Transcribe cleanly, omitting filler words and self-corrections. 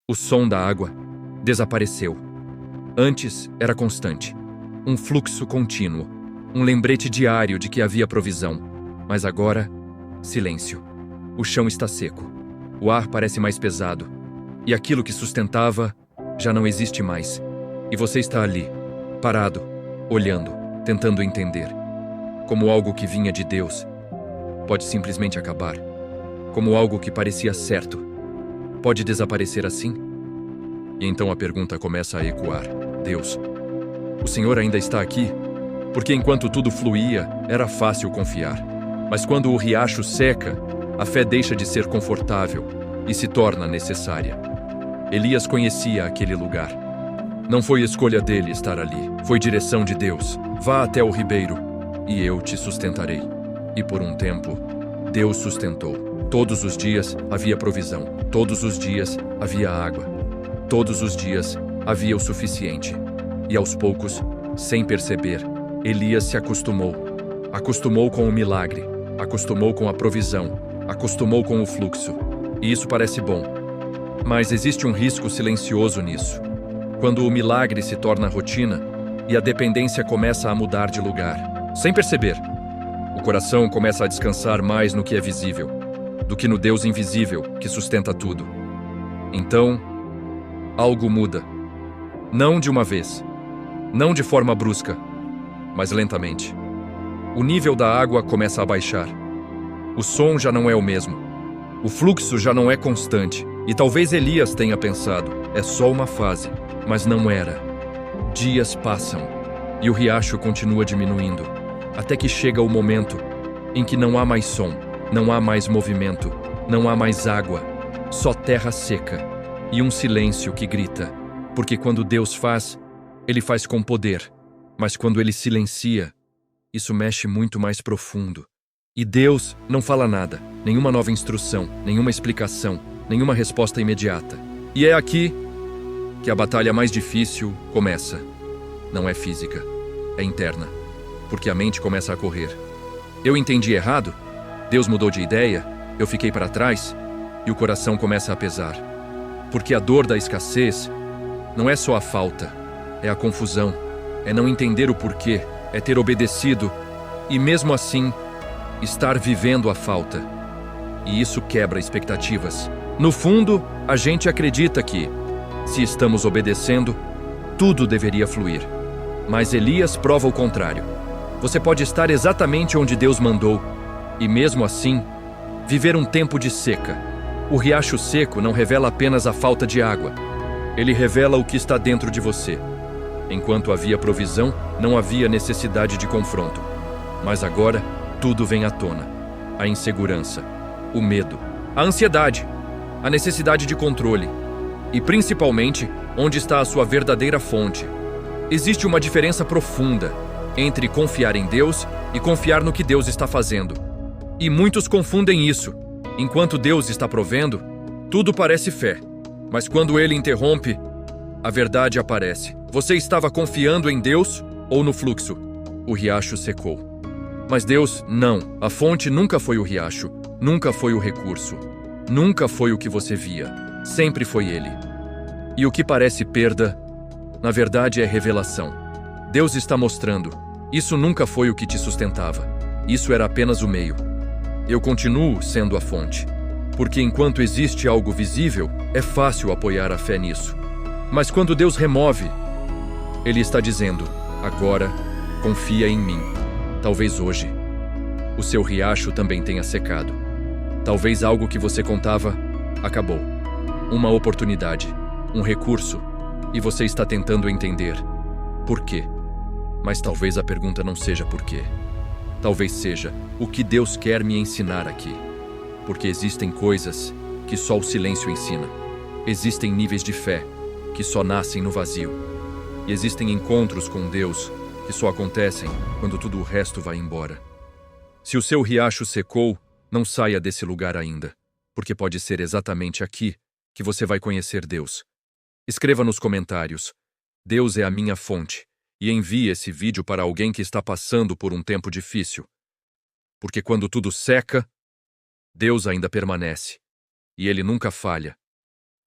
O som da água desapareceu. Antes era constante, um fluxo contínuo, um lembrete diário de que havia provisão. Mas agora, silêncio. O chão está seco. O ar parece mais pesado. E aquilo que sustentava já não existe mais. E você está ali, parado, olhando, tentando entender. Como algo que vinha de Deus pode simplesmente acabar. Como algo que parecia certo pode desaparecer assim? E então a pergunta começa a ecoar. Deus, o Senhor ainda está aqui? Porque enquanto tudo fluía, era fácil confiar. Mas quando o riacho seca, a fé deixa de ser confortável e se torna necessária. Elias conhecia aquele lugar. Não foi escolha dele estar ali, foi direção de Deus. Vá até o ribeiro e eu te sustentarei. E por um tempo, Deus sustentou. Todos os dias havia provisão. Todos os dias havia água. Todos os dias havia o suficiente. E aos poucos, sem perceber, Elias se acostumou. Acostumou com o milagre. Acostumou com a provisão. Acostumou com o fluxo. E isso parece bom. Mas existe um risco silencioso nisso. Quando o milagre se torna rotina e a dependência começa a mudar de lugar. Sem perceber, o coração começa a descansar mais no que é visível do que no Deus invisível que sustenta tudo. Então, algo muda. Não de uma vez, não de forma brusca, mas lentamente. O nível da água começa a baixar. O som já não é o mesmo. O fluxo já não é constante. E talvez Elias tenha pensado, é só uma fase, mas não era. Dias passam e o riacho continua diminuindo, até que chega o momento em que não há mais som, não há mais movimento, não há mais água, só terra seca e um silêncio que grita. Porque quando Deus faz, Ele faz com poder, mas quando Ele silencia, isso mexe muito mais profundo. E Deus não fala nada, nenhuma nova instrução, nenhuma explicação, nenhuma resposta imediata. E é aqui que a batalha mais difícil começa. Não é física, é interna, porque a mente começa a correr. Eu entendi errado? Deus mudou de ideia? Eu fiquei para trás? E o coração começa a pesar. Porque a dor da escassez não é só a falta, é a confusão, é não entender o porquê, é ter obedecido e mesmo assim estar vivendo a falta. E isso quebra expectativas. No fundo, a gente acredita que, se estamos obedecendo, tudo deveria fluir. Mas Elias prova o contrário. Você pode estar exatamente onde Deus mandou e, mesmo assim, viver um tempo de seca. O riacho seco não revela apenas a falta de água. Ele revela o que está dentro de você. Enquanto havia provisão, não havia necessidade de confronto. Mas agora, tudo vem à tona. A insegurança, o medo, a ansiedade, a necessidade de controle. E, principalmente, onde está a sua verdadeira fonte. Existe uma diferença profunda entre confiar em Deus e confiar no que Deus está fazendo. E muitos confundem isso. Enquanto Deus está provendo, tudo parece fé. Mas quando Ele interrompe, a verdade aparece. Você estava confiando em Deus ou no fluxo? O riacho secou. Mas Deus, não. A fonte nunca foi o riacho, nunca foi o recurso, nunca foi o que você via. Sempre foi Ele. E o que parece perda, na verdade é revelação. Deus está mostrando. Isso nunca foi o que te sustentava. Isso era apenas o meio. Eu continuo sendo a fonte. Porque enquanto existe algo visível, é fácil apoiar a fé nisso. Mas quando Deus remove, Ele está dizendo, agora, confia em mim. Talvez hoje, o seu riacho também tenha secado. Talvez algo que você contava, acabou. Uma oportunidade, um recurso, e você está tentando entender por quê. Mas talvez a pergunta não seja por quê. Talvez seja o que Deus quer me ensinar aqui. Porque existem coisas que só o silêncio ensina. Existem níveis de fé que só nascem no vazio. E existem encontros com Deus que só acontecem quando tudo o resto vai embora. Se o seu riacho secou, não saia desse lugar ainda, porque pode ser exatamente aqui que você vai conhecer Deus. Escreva nos comentários, Deus é a minha fonte, e envie esse vídeo para alguém que está passando por um tempo difícil. Porque quando tudo seca, Deus ainda permanece, e Ele nunca falha.